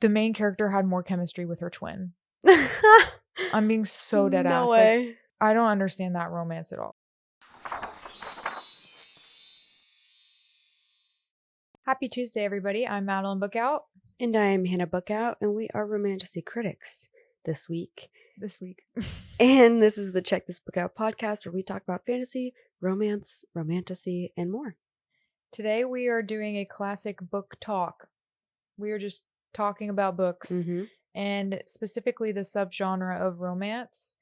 the main character had more chemistry with her twin. I'm being so dead ass. No way. Like, I don't understand that romance at all. Happy Tuesday, everybody. I'm Madeline Bookout. And I am Hannah Bookout, and we are Romantasy critics this week. And this is the Check This Book Out podcast, where we talk about fantasy, romance, romantasy, and more. Today we are doing a classic book talk. We are just talking about books, and specifically the subgenre of romance.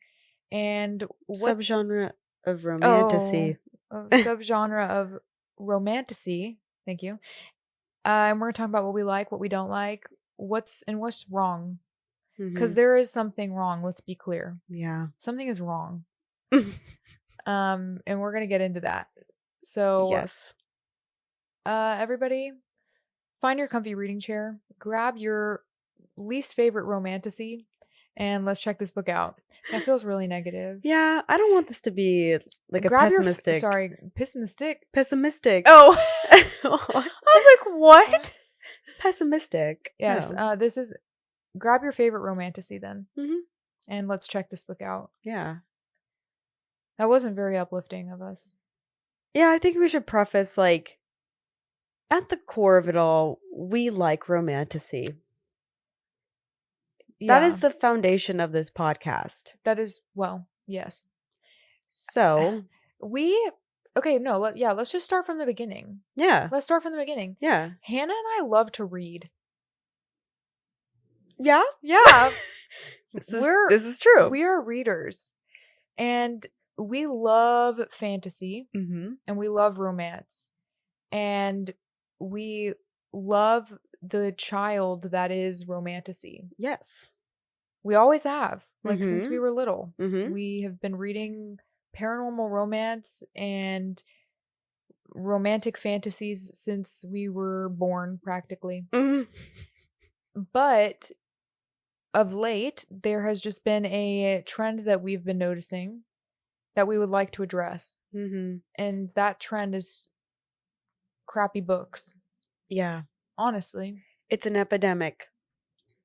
And subgenre of romantasy. Subgenre of romantasy. Thank you. And we're going to talk about what we like, what we don't like, what's wrong. Because there is something wrong, let's be clear. Yeah. Something is wrong. And we're going to get into that. So, yes. Everybody, find your comfy reading chair, grab your least favorite romantasy, and let's check this book out. That feels really negative. Yeah, I don't want this to be like a pessimistic. Piss in the stick. Pessimistic. Oh. I was like, what? Pessimistic. Yes, no. This is... Grab your favorite romantasy then. Mm-hmm. And let's check this book out. Yeah. That wasn't very uplifting of us. Yeah, I think we should preface, like, at the core of it all, we like romantasy. Yeah. That is the foundation of this podcast. That is, well, yes. So. Let's just start from the beginning. Yeah. Let's start from the beginning. Yeah. Hannah and I love to read. Yeah? Yeah. This is true. We are readers. And we love fantasy. And we love romance. And we love the child that is romantasy. Yes. We always have. Like, since we were little. Mm-hmm. We have been reading paranormal romance and romantic fantasies since we were born, practically. But of late, there has just been a trend that we've been noticing that we would like to address. And that trend is crappy books. Yeah. Honestly. It's an epidemic.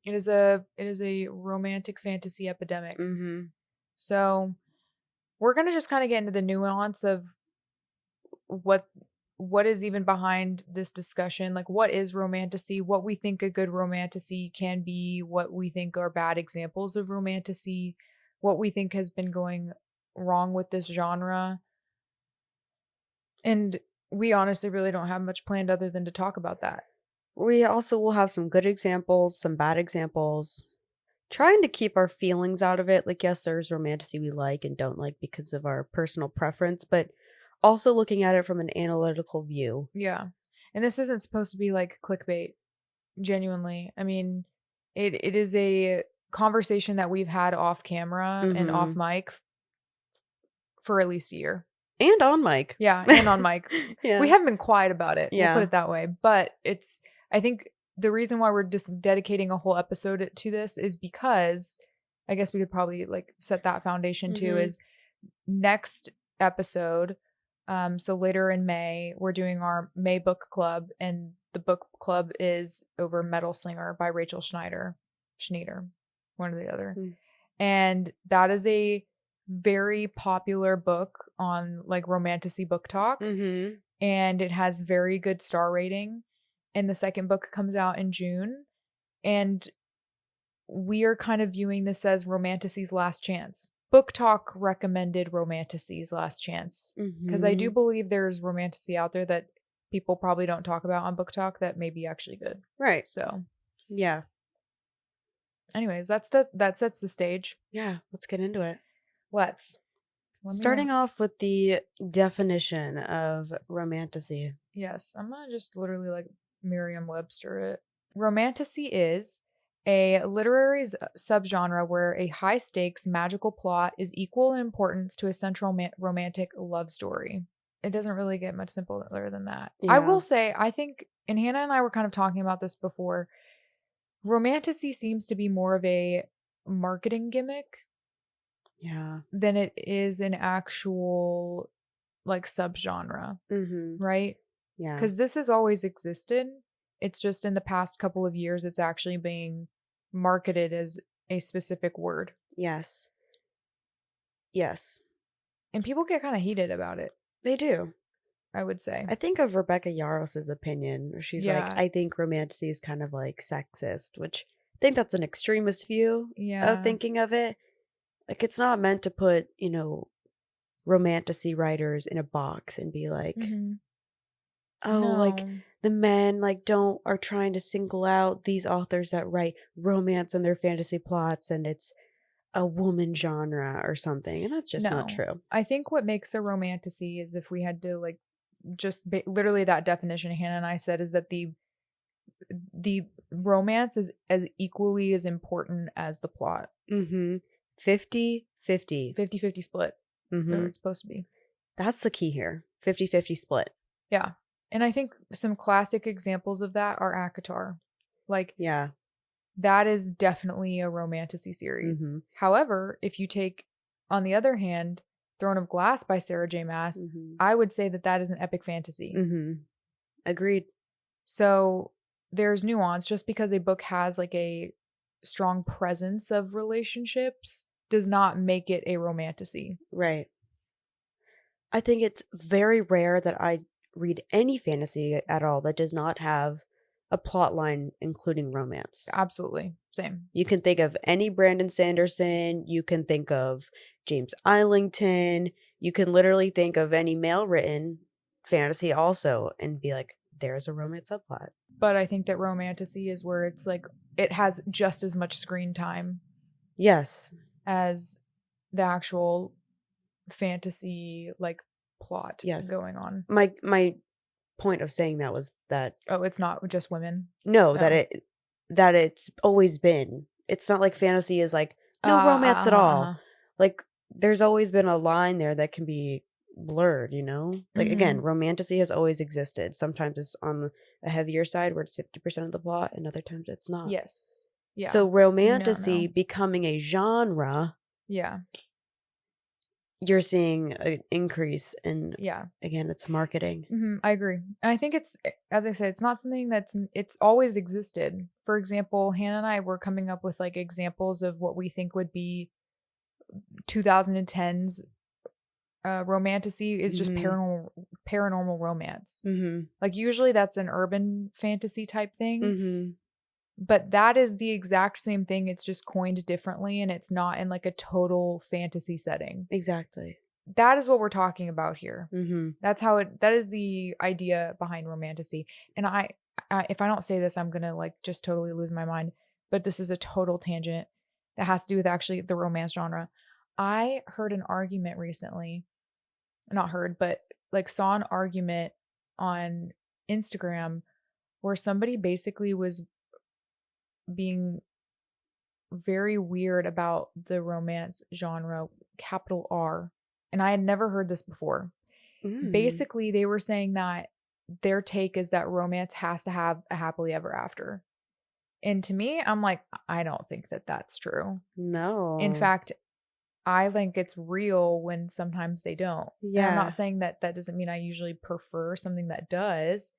It is a romantic fantasy epidemic. So we're going to just kind of get into the nuance of what is even behind this discussion. Like, what is romantasy? What we think a good romantasy can be, what we think are bad examples of romantasy, what we think has been going wrong with this genre. And we honestly really don't have much planned other than to talk about that. We also will have some good examples, some bad examples, trying to keep our feelings out of it. Like, yes, there's romantasy we like and don't like because of our personal preference, but also looking at it from an analytical view. Yeah. And this isn't supposed to be like clickbait. Genuinely. I mean, it is a conversation that we've had off camera and off mic for at least a year. And on mic. Yeah, and on mic. Yeah. We haven't been quiet about it. Yeah. We'll put it that way. But I think the reason why we're just dedicating a whole episode to this is because, I guess we could probably like set that foundation too, is next episode. So later in May, we're doing our May book club, and the book club is over Metal Slinger by Rachel Schneider, one or the other. And that is a very popular book on like romantasy book talk. And it has very good star rating. And the second book comes out in June. And we are kind of viewing this as romantasy's last chance. Book Talk recommended romantasy's last chance. Because I do believe there's romantasy out there that people probably don't talk about on Book Talk that may be actually good. Right. So. Yeah. Anyways, that sets the stage. Yeah. Let's get into it. Starting off with the definition of romantasy. Yes. I'm going to just literally like Merriam-Webster it. Romantasy is a literary subgenre where a high-stakes magical plot is equal in importance to a central romantic love story. It doesn't really get much simpler than that. Yeah. I will say, I think, and Hannah and I were kind of talking about this before, romantasy seems to be more of a marketing gimmick than it is an actual, like, subgenre, right? Yeah. Because this has always existed. It's just in the past couple of years, it's actually being marketed as a specific word. Yes. And people get kind of heated about it. They do. I would say. I think of Rebecca Yarros' opinion, where she's like, I think romantasy is kind of like sexist, which I think that's an extremist view of thinking of it. Like, it's not meant to put, romantasy writers in a box and be like, like the men like are trying to single out these authors that write romance in their fantasy plots and it's a woman genre or something, and that's just not true. I think what makes a romantasy is, if we had to like just literally that definition Hannah and I said, is that the romance is as equally as important as the plot. 50-50 split. Where it's supposed to be. That's the key here. 50-50 split. Yeah. And I think some classic examples of that are ACOTAR. Like, that is definitely a romantasy series. However, if you take, on the other hand, Throne of Glass by Sarah J. Maas, I would say that is an epic fantasy. Agreed. So there's nuance. Just because a book has like a strong presence of relationships does not make it a romantasy. Right. I think it's very rare that I read any fantasy at all that does not have a plot line including romance. Absolutely. Same. You can think of any Brandon Sanderson. You can think of James Islington. You can literally think of any male written fantasy also and be like, there's a romance subplot. But I think that romantasy is where it's like, it has just as much screen time. Yes. As the actual fantasy like plot going on. My point of saying that was that it's not just women. No, that it's always been. It's not like fantasy is like no romance at all. Like, there's always been a line there that can be blurred, Like, again, romantasy has always existed. Sometimes it's on a heavier side where it's 50% of the plot, and other times it's not. Yes. Yeah. So romantasy becoming a genre. Yeah. You're seeing an increase in, again, it's marketing. I agree. And I think it's, as I said, it's not something it's always existed. For example, Hannah and I were coming up with like examples of what we think would be 2010's romantasy is just paranormal romance. Like, usually that's an urban fantasy type thing. But that is the exact same thing. It's just coined differently, and it's not in like a total fantasy setting. Exactly. That is what we're talking about here. That is the idea behind romantasy. And I if I don't say this, I'm going to like just totally lose my mind. But this is a total tangent that has to do with actually the romance genre. I heard an argument recently, not heard, but like saw an argument on Instagram where somebody basically was being very weird about the romance genre, capital R. And I had never heard this before. Basically, they were saying that their take is that romance has to have a happily ever after. And to me, I'm like, I don't think that that's true. No. In fact, I think it's real when sometimes they don't. Yeah. And I'm not saying that doesn't mean I usually prefer something that does.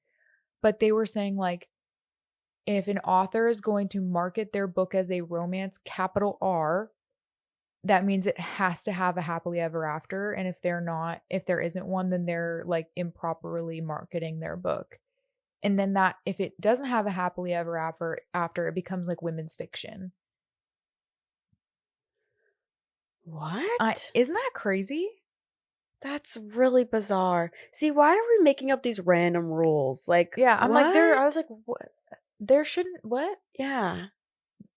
But they were saying, like, if an author is going to market their book as a romance, capital R, that means it has to have a happily ever after. And if there isn't one, then they're like improperly marketing their book. And then that, if it doesn't have a happily ever after, it becomes like women's fiction. What? Isn't that crazy? That's really bizarre. See, why are we making up these random rules? Like, yeah, I'm what? I was like, what? There shouldn't, what? Yeah.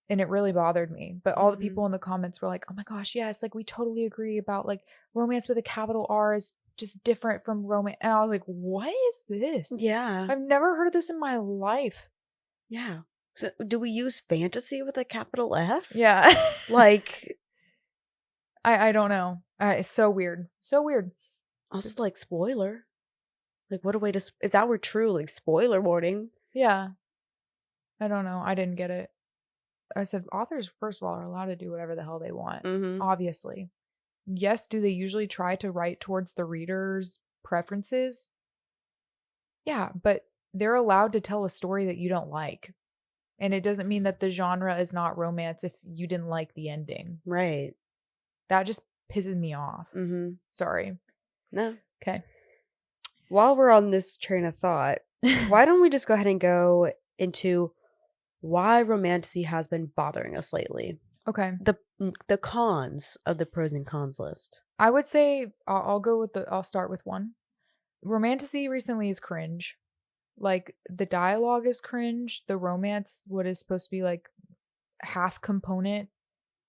And it really bothered me. But all the people in the comments were like, oh my gosh, yes, like we totally agree about like romance with a capital R is just different from romance. And I was like, what is this? Yeah. I've never heard of this in my life. Yeah. So do we use fantasy with a capital F? Yeah. Like, I don't know. It's so weird. So weird. Also, like, spoiler. Like, what a way to, if that were true, like, spoiler warning. Yeah. I don't know. I didn't get it. I said authors, first of all, are allowed to do whatever the hell they want. Obviously. Yes, do they usually try to write towards the reader's preferences? Yeah, but they're allowed to tell a story that you don't like. And it doesn't mean that the genre is not romance if you didn't like the ending. Right. That just pisses me off. Mm-hmm. Sorry. No. Okay. While we're on this train of thought, why don't we just go ahead and go into why Romantasy has been bothering us lately? Okay. The cons of the pros and cons list. I would say I'll start with one. Romantasy recently is cringe. Like, the dialogue is cringe. The romance, what is supposed to be like half component,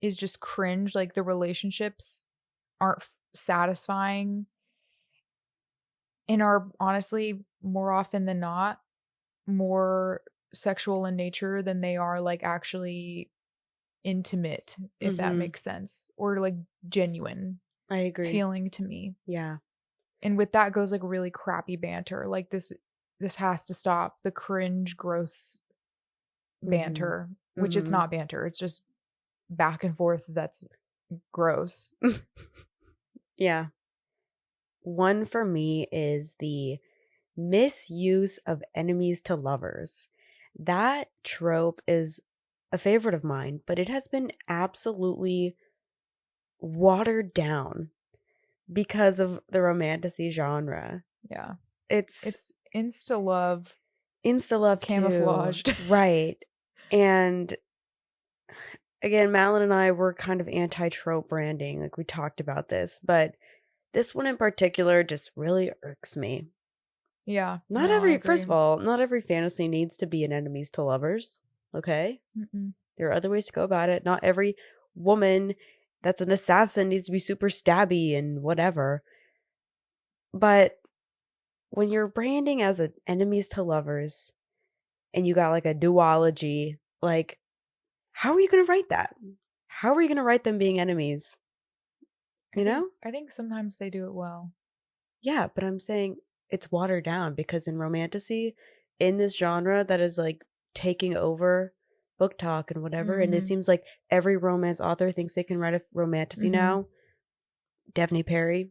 is just cringe. Like, the relationships aren't satisfying and are honestly more often than not more sexual in nature than they are like actually intimate, if that makes sense, or like genuine. I agree. Feeling to me. Yeah. And with that goes like really crappy banter. Like this has to stop. The cringe, gross banter, which it's not banter. It's just back and forth. That's gross. Yeah. One for me is the misuse of enemies to lovers. That trope is a favorite of mine, but it has been absolutely watered down because of the romantasy genre. Yeah. It's insta love camouflaged. too. Right. And again, Madeline and I were kind of anti-trope branding, like we talked about this, but this one in particular just really irks me. Yeah. First of all, not every fantasy needs to be an enemies to lovers. Okay? Mm-mm. There are other ways to go about it. Not every woman that's an assassin needs to be super stabby and whatever. But when you're branding as an enemies to lovers and you got like a duology, like, how are you going to write that? How are you going to write them being enemies? You know? I think sometimes they do it well. Yeah, but I'm saying it's watered down because in romantasy, in this genre that is like taking over book talk and whatever, and it seems like every romance author thinks they can write a romantasy now. Devney Perry.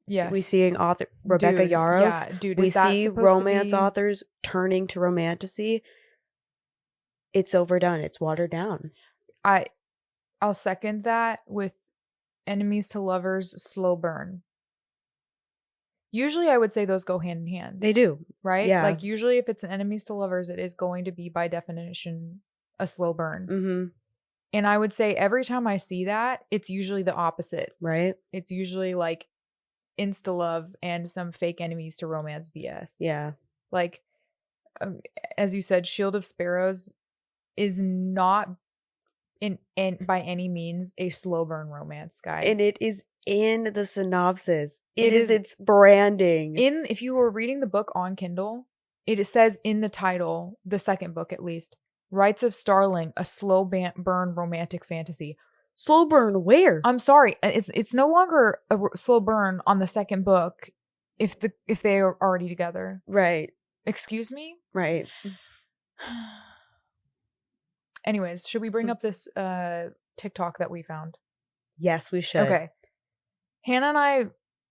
Yes. We seeing author Rebecca Yarros. Yeah, dude. We see romance authors turning to romantasy. It's overdone. It's watered down. I'll second that with enemies to lovers, slow burn. Usually I would say those go hand in hand. They do. Right? Yeah. Like usually if it's an enemies to lovers, it is going to be by definition a slow burn. Mm-hmm. And I would say every time I see that, it's usually the opposite. Right. It's usually like insta love and some fake enemies to romance BS. Yeah. Like, as you said, Shield of Sparrows is not in by any means a slow burn romance, guys. And it is in the synopsis. It is its branding. If you were reading the book on Kindle, it says in the title, the second book at least, Rites of Starling, a slow burn romantic fantasy. Slow burn where? I'm sorry, it's no longer a slow burn on the second book if they are already together. Right. Excuse me? Right. Anyways, should we bring up this TikTok that we found? Yes, we should. Okay. Hannah and I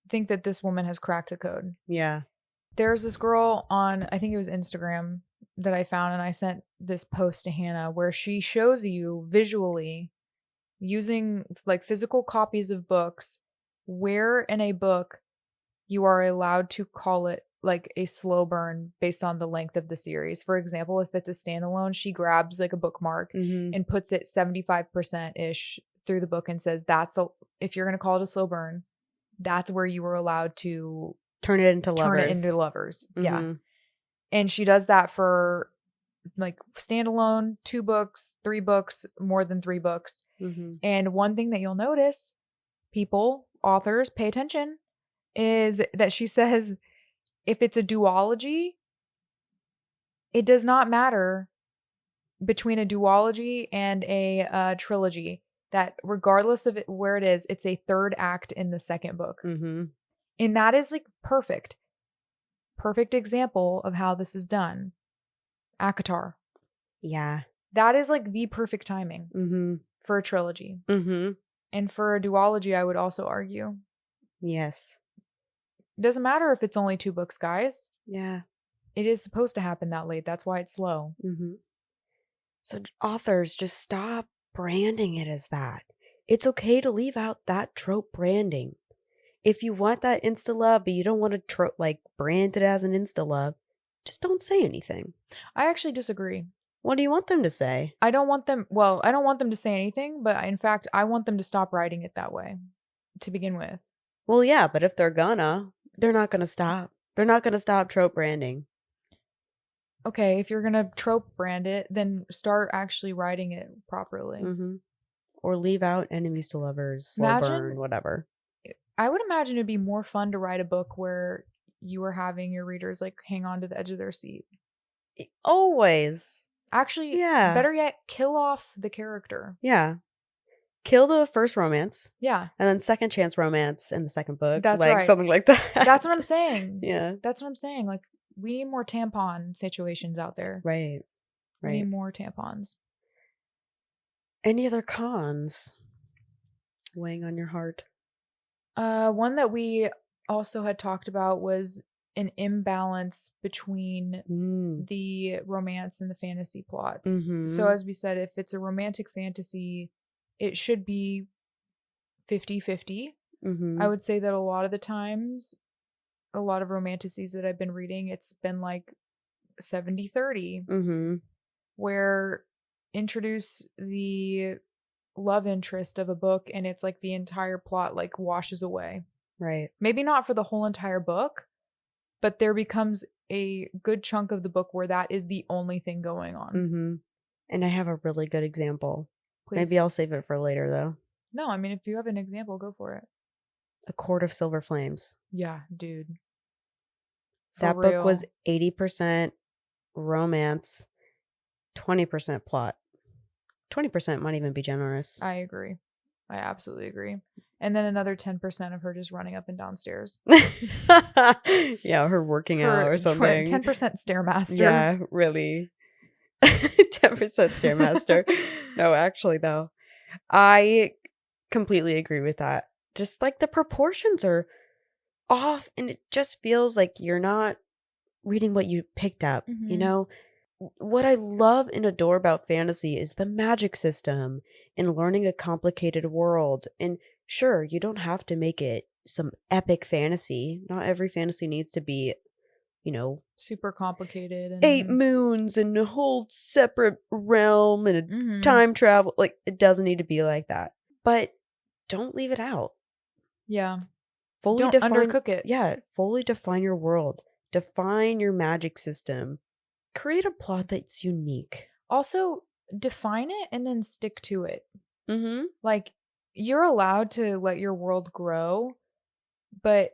think that this woman has cracked the code. Yeah. There's this girl on, I think it was Instagram, that I found, and I sent this post to Hannah where she shows you visually using like physical copies of books where in a book you are allowed to call it like a slow burn based on the length of the series. For example, if it's a standalone, she grabs like a bookmark and puts it 75% ish through the book and says, if you're going to call it a slow burn, that's where you were allowed to turn it into lovers. Yeah. And she does that for like standalone, 2 books, 3 books, more than 3 books. And one thing that you'll notice, authors, pay attention, is that she says if it's a duology, it does not matter between a duology and a trilogy, that regardless of where it is, it's a third act in the second book. And that is like perfect example of how this is done. ACOTAR. Yeah. That is like the perfect timing for a trilogy. And for a duology, I would also argue. Yes. It doesn't matter if it's only 2 books, guys. Yeah. it is supposed to happen that late. That's why it's slow. Mm-hmm. So authors, just stop branding it as that. It's okay to leave out that trope branding. If you want that insta-love, but you don't want to brand it as an insta-love, just don't say anything. I actually disagree. What do you want them to say? I don't want them to say anything, but in fact, I want them to stop writing it that way to begin with. Well, yeah, but if they're not gonna stop. They're not gonna stop trope branding. Okay, if you're gonna trope brand it, then start actually writing it properly. Mm-hmm. Or leave out enemies to lovers, slow burn, whatever. I would imagine it'd be more fun to write a book where you are having your readers like hang on to the edge of their seat. Always. Actually, yeah. Better yet, kill off the character. Yeah. Kill the first romance. Yeah. And then second chance romance in the second book. That's right. Something like that. That's what I'm saying. Yeah. That's what I'm saying. Like, we need more tampon situations out there. Right. We need more tampons. Any other cons weighing on your heart? One that we also had talked about was an imbalance between the romance and the fantasy plots. Mm-hmm. So as we said, if it's a romantic fantasy, it should be 50-50. Mm-hmm. I would say that a lot of the times, a lot of romantasies that I've been reading, it's been like 70-30. Mm-hmm. Where introduce the love interest of a book and it's like the entire plot like washes away. Right. Maybe not for the whole entire book, but there becomes a good chunk of the book where that is the only thing going on. Mm-hmm. And I have a really good example. Please. Maybe I'll save it for later, though. No, I mean, if you have an example, go for it. A Court of Silver Flames. Yeah, dude. That book was 80% romance, 20% plot. 20% might even be generous. I agree. I absolutely agree. And then another 10% of her just running up and down stairs. Yeah, her working out or something. 10% Stairmaster. Yeah, really. 10% Stairmaster. No, actually, though, I completely agree with that. Just like the proportions are off and it just feels like you're not reading what you picked up, you know? What I love and adore about fantasy is the magic system and learning a complicated world. And sure, you don't have to make it some epic fantasy. Not every fantasy needs to be, you know, super complicated. And 8 moons and a whole separate realm and a time travel. Like, it doesn't need to be like that. But don't leave it out. Yeah. Don't undercook it. Yeah, fully define your world. Define your magic system. Create a plot that's unique. Also, define it and then stick to it. Mm-hmm. Like, you're allowed to let your world grow, but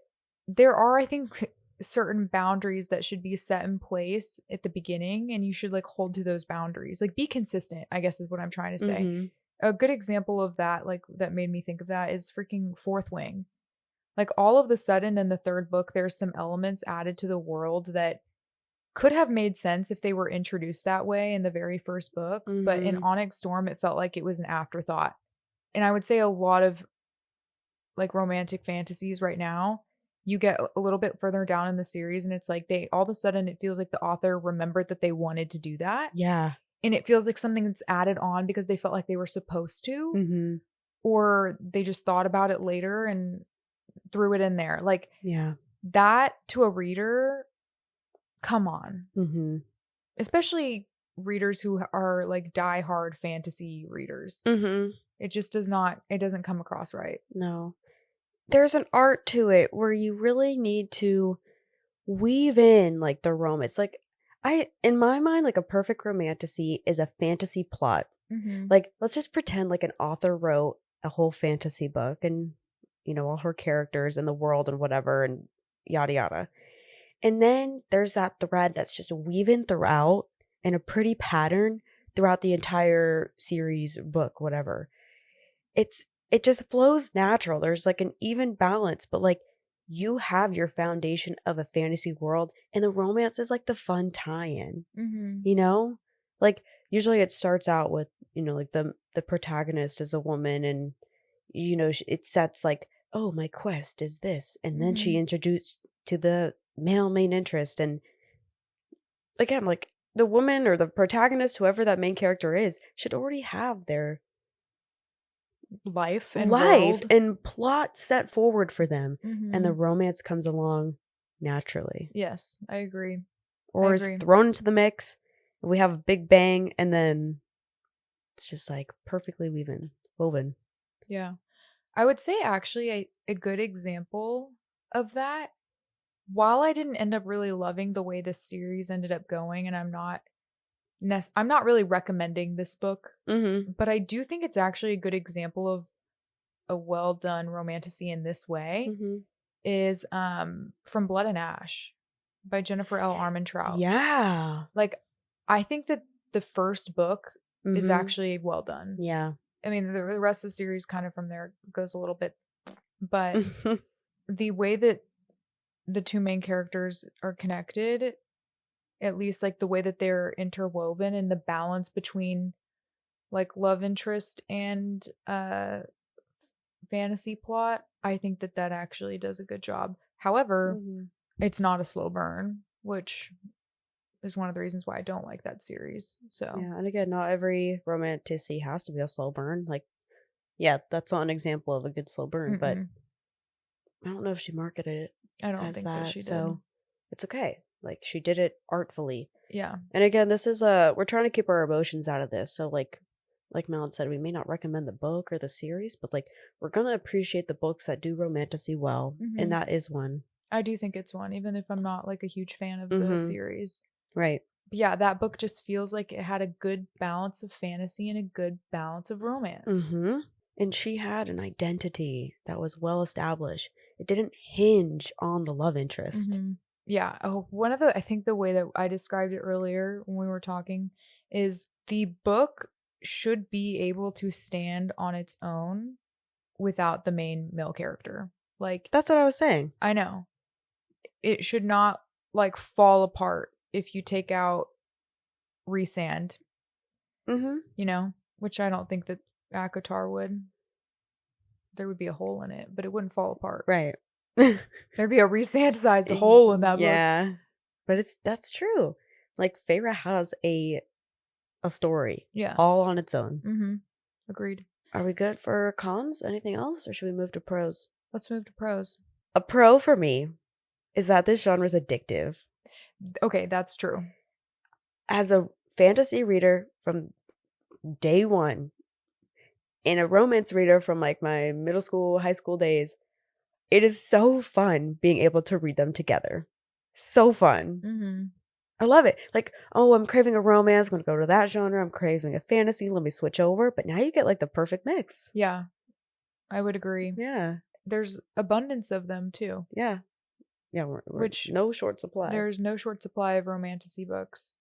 there are, I think, certain boundaries that should be set in place at the beginning, and you should, like, hold to those boundaries. Like, be consistent, I guess is what I'm trying to say. Mm-hmm. A good example of that, like, that made me think of that is freaking Fourth Wing. Like, all of the sudden in the third book, there's some elements added to the world that could have made sense if they were introduced that way in the very first book. But in Onyx Storm, it felt like it was an afterthought. And I would say a lot of like romantic fantasies right now, you get a little bit further down in the series and it's like all of a sudden it feels like the author remembered that they wanted to do that. Yeah. And it feels like something that's added on because they felt like they were supposed to. Or they just thought about it later and threw it in there. Like, yeah, that to a reader, come on. Especially readers who are like diehard fantasy readers. It just doesn't come across right. No. There's an art to it where you really need to weave in like the romance. Like, in my mind, like a perfect romantasy is a fantasy plot. Like, let's just pretend like an author wrote a whole fantasy book and, you know, all her characters and the world and whatever and yada yada. And then there's that thread that's just weaving throughout in a pretty pattern throughout the entire series, book, whatever. It just flows natural. There's like an even balance, but like you have your foundation of a fantasy world and the romance is like the fun tie-in, you know? Like usually it starts out with, you know, like the protagonist is a woman and, you know, it sets like, oh, my quest is this. And then she introduced to the male main interest and again, like, the woman or the protagonist, whoever that main character is, should already have their life and world and plot set forward for them, Mhm. and the romance comes along naturally. Yes, I agree. Or is thrown into the mix, and we have a big bang, and then it's just like perfectly woven. Yeah. I would say actually a good example of that, while I didn't end up really loving the way this series ended up going, and I'm not really recommending this book, but I do think it's actually a good example of a well done romantasy in this way, is From Blood and Ash by Jennifer L. Armentrout. Yeah. Like, I think that the first book is actually well done. Yeah. I mean, the rest of the series kind of from there goes a little bit, but the way that the two main characters are connected, at least like the way that they're interwoven and the balance between like love interest and fantasy plot, I think that actually does a good job. However, it's not a slow burn, which is one of the reasons why I don't like that series. So yeah, and again, not every romantasy has to be a slow burn. Like, yeah, that's not an example of a good slow burn, but I don't know if she marketed it. I don't think that she did. So it's okay. Like, she did it artfully. Yeah. And again, this is we're trying to keep our emotions out of this. So like Madeline said, we may not recommend the book or the series, but like, we're gonna appreciate the books that do romantasy well, and that is one. I do think it's one, even if I'm not like a huge fan of the series. Right. But yeah, that book just feels like it had a good balance of fantasy and a good balance of romance. And she had an identity that was well established. It didn't hinge on the love interest. Yeah. Oh, I think the way that I described it earlier when we were talking is the book should be able to stand on its own without the main male character. Like, that's what I was saying. I know. It should not like fall apart if you take out Resand. You know, which I don't think that ACOTAR would. There would be a hole in it, but it wouldn't fall apart. Right. There'd be a Resand-sized hole in that book. Yeah. But that's true. Like, Feyre has a story. Yeah. All on its own. Agreed. Are we good for cons? Anything else? Or should we move to pros? Let's move to pros. A pro for me is that this genre is addictive. Okay, that's true. As a fantasy reader from day one, and a romance reader from like my middle school, high school days, it is so fun being able to read them together. So fun. I love it. Like, oh, I'm craving a romance. I'm going to go to that genre. I'm craving a fantasy. Let me switch over. But now you get like the perfect mix. Yeah, I would agree. Yeah. There's abundance of them too. Yeah. Yeah, which no short supply. There's no short supply of romantasy books.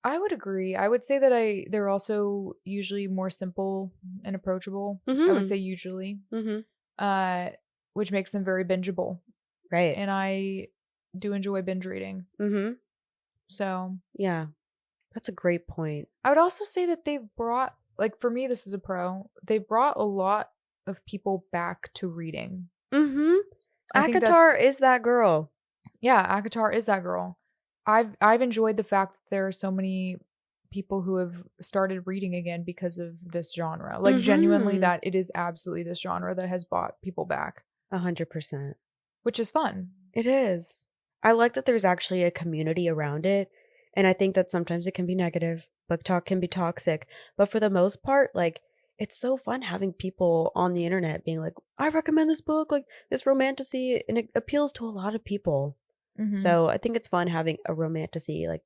I would agree. I would say that they're also usually more simple and approachable. I would say usually, which makes them very bingeable. Right. And I do enjoy binge reading. So yeah, that's a great point. I would also say that they've brought, like, for me, this is a pro. They've brought a lot of people back to reading. ACOTAR is that girl. Yeah, ACOTAR is that girl. I've enjoyed the fact that there are so many people who have started reading again because of this genre. Like, genuinely, that it is absolutely this genre that has brought people back. 100%. Which is fun. It is. I like that there's actually a community around it. And I think that sometimes it can be negative. Book talk can be toxic. But for the most part, like, it's so fun having people on the internet being like, I recommend this book, like this romantasy, and it appeals to a lot of people. So I think it's fun having a romantasy like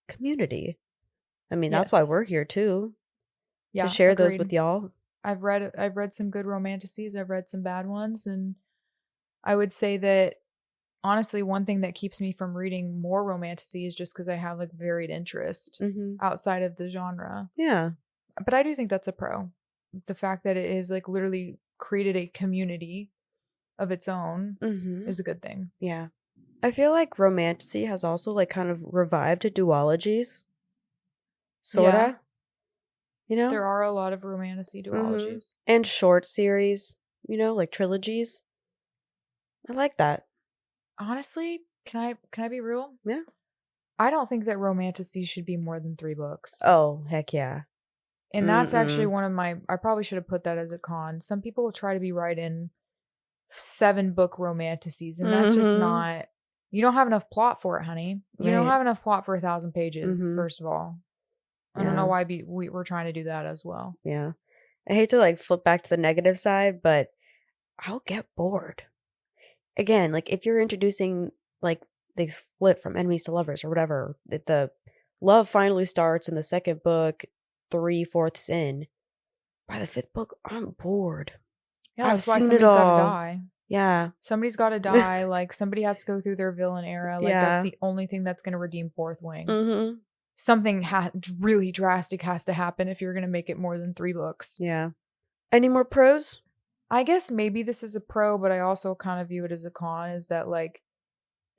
community. I mean, that's why we're here too. Yeah, to share those with y'all. I've read some good romantasies. I've read some bad ones, and I would say that honestly, one thing that keeps me from reading more romantasy is just because I have like varied interest outside of the genre. Yeah, but I do think that's a pro. The fact that it is like literally created a community of its own is a good thing. Yeah. I feel like romantasy has also like kind of revived duologies. Sorta. Yeah. You know? There are a lot of romantasy duologies. And short series, you know, like trilogies. I like that. Honestly, can I be real? Yeah. I don't think that Romantasy should be more than 3 books. Oh, heck yeah. And that's actually one of my, I probably should have put that as a con. Some people try to be writing 7-book Romantasies, and that's just not, you don't have enough plot for it, honey. You don't have enough plot for 1,000 pages, first of all. I don't know why we're trying to do that as well. Yeah. I hate to like flip back to the negative side, but I'll get bored. Again, like if you're introducing like they flip from enemies to lovers or whatever, the love finally starts in the second book, 3/4 in. By the 5th book, I'm bored. Yeah, that's why somebody's got to die. Yeah. Somebody's got to die. Like, somebody has to go through their villain era. Like, that's the only thing that's going to redeem Fourth Wing. Something really drastic has to happen if you're going to make it more than 3 books. Yeah. Any more pros? I guess maybe this is a pro, but I also kind of view it as a con, is that, like,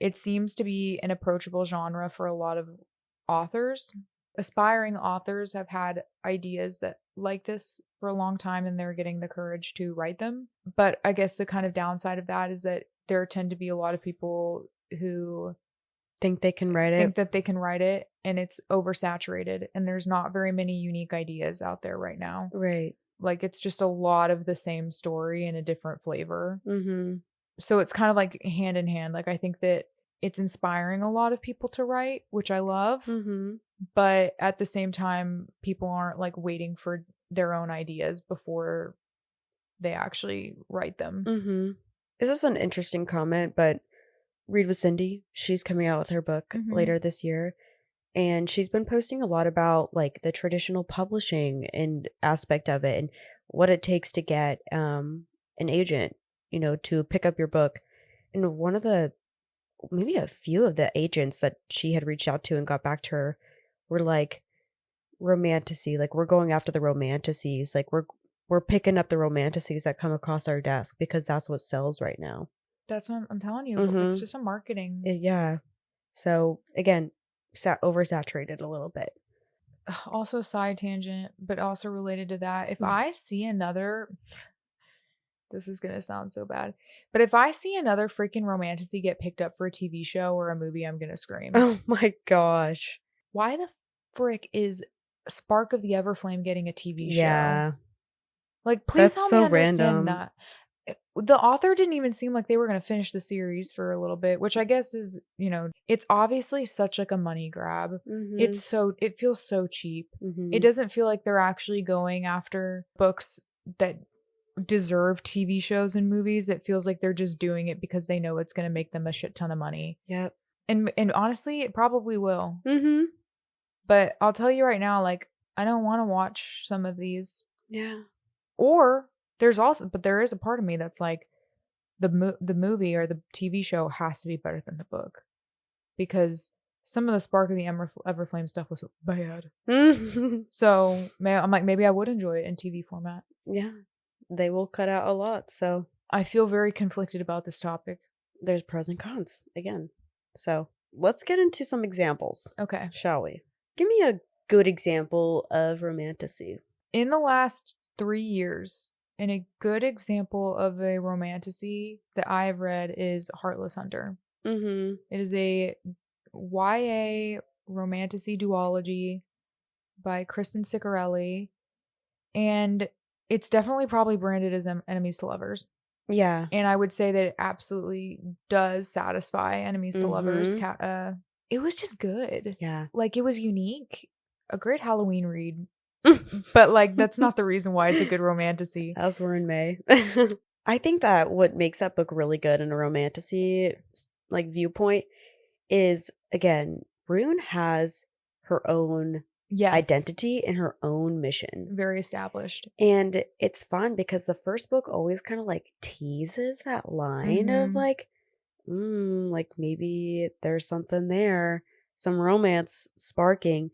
it seems to be an approachable genre for a lot of authors. Aspiring authors have had ideas that like this for a long time, and they're getting the courage to write them. But I guess the kind of downside of that is that there tend to be a lot of people who think they can write it. Think that they can write it, and it's oversaturated, and there's not very many unique ideas out there right now. Right. Like, it's just a lot of the same story in a different flavor. Mm-hmm. So it's kind of like hand in hand. Like, I think that it's inspiring a lot of people to write, which I love. Mm-hmm. But at the same time, people aren't like waiting for their own ideas before they actually write them. Mm-hmm. This is an interesting comment, but Read with Cindy, she's coming out with her book later this year. And she's been posting a lot about like the traditional publishing and aspect of it and what it takes to get an agent, you know, to pick up your book. And one of the, maybe a few of the agents that she had reached out to and got back to her were like, Romantasy, like we're going after the Romantasies, like we're picking up the Romantasies that come across our desk because that's what sells right now. That's what I'm telling you. It's just a marketing. Yeah. So again, oversaturated a little bit. Also, side tangent, but also related to that. If I see another, this is gonna sound so bad, but if I see another freaking Romantasy get picked up for a TV show or a movie, I'm gonna scream. Oh my gosh! Why the frick is Spark of the Everflame getting a TV show? Yeah. Like, please help me so understand random. that. The author didn't even seem like they were going to finish the series for a little bit, which I guess is, you know, it's obviously such like a money grab. It feels so cheap. It doesn't feel like they're actually going after books that deserve TV shows and movies. It feels like they're just doing it because they know it's going to make them a shit ton of money. Yep. And honestly, it probably will. But I'll tell you right now, like, I don't want to watch some of these. Yeah. Or there is a part of me that's like, the movie or the TV show has to be better than the book, because some of the Spark of the Everflame stuff was bad. So I'm like, maybe I would enjoy it in TV format. Yeah, they will cut out a lot. So I feel very conflicted about this topic. There's pros and cons again. So let's get into some examples. Okay, shall we? Give me a good example of Romantasy. In the last 3 years, and a good example of a Romantasy that I have read is Heartless Hunter. It is a YA Romantasy duology by Kristen Ciccarelli, and it's definitely probably branded as enemies to lovers. Yeah. And I would say that it absolutely does satisfy enemies to lovers. It was just good. Yeah. Like, it was unique. A great Halloween read. But like, that's not the reason why it's a good Romantasy. As we're in May. I think that what makes that book really good in a Romantasy like viewpoint is, again, Rune has her own identity and her own mission. Very established. And it's fun because the first book always kind of like teases that line of like, like maybe there's something there, some romance sparking.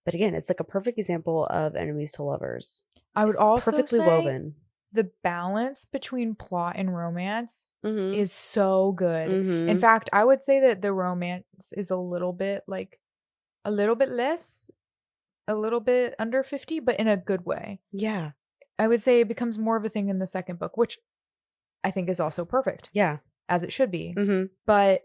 But again, it's like a perfect example of enemies to lovers. I would also perfectly say woven. The balance between plot and romance is so good. In fact, I would say that the romance is a little bit less, a little bit under 50, but in a good way. Yeah. I would say it becomes more of a thing in the second book, which I think is also perfect. Yeah. As it should be. But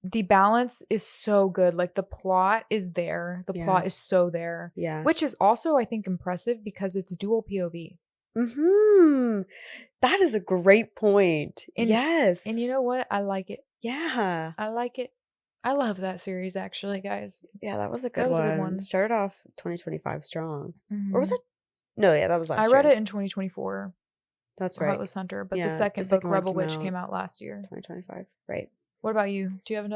the balance is so good. Like the plot is there. The plot is so there. Yeah. Which is also, I think, impressive because it's dual POV. That is a great point. Yes. And you know what? I like it. Yeah. I like it. I love that series, actually, guys. Yeah, that was a good one. Started off 2025 strong. Or was it? No, yeah, that was last year. I read it in 2024. That's right. Heartless Hunter. But the second book, Rebel Witch, came out last year. 2025. Right. What about you? Do you have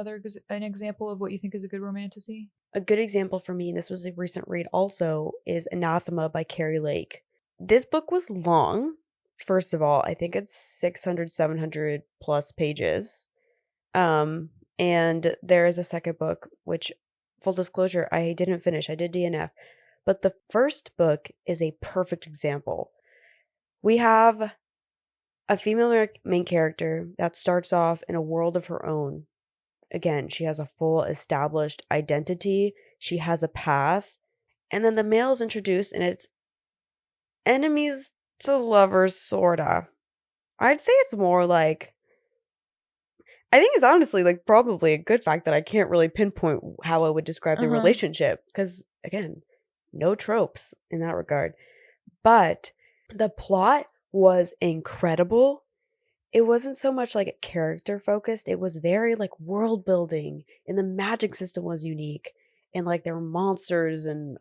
an example of what you think is a good romantasy? A good example for me, and this was a recent read also, is Anathema by Keri Lake. This book was long. First of all, I think it's 600, 700 plus pages. And there is a second book, which, full disclosure, I didn't finish. I did DNF. But the first book is a perfect example. We have a female main character that starts off in a world of her own. Again, she has a full established identity. She has a path. And then the male is introduced, and it's enemies to lovers, sorta. I'd say it's more like... I think it's honestly like probably a good fact that I can't really pinpoint how I would describe the relationship. Because, again, no tropes in that regard. But the plot was incredible. It wasn't so much like character focused. It was very like world building, and the magic system was unique, and like there were monsters, and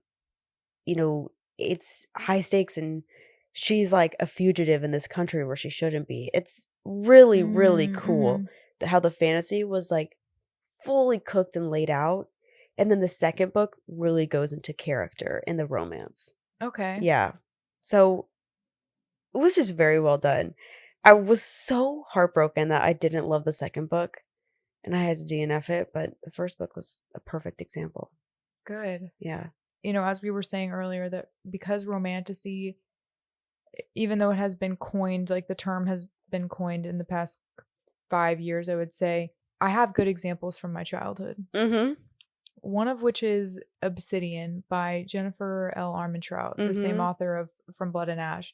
it's high stakes, and she's like a fugitive in this country where she shouldn't be. It's really, really cool how the fantasy was like fully cooked and laid out. And then the second book really goes into character and the romance. Okay. Yeah. So it was just very well done. I was so heartbroken that I didn't love the second book, and I had to DNF it, but the first book was a perfect example. Good. Yeah. As we were saying earlier, that because romantasy, even though it has been coined, like the term has been coined in the past 5 years, I would say, I have good examples from my childhood. One of which is Obsidian by Jennifer L. Armentrout, the same author of From Blood and Ash.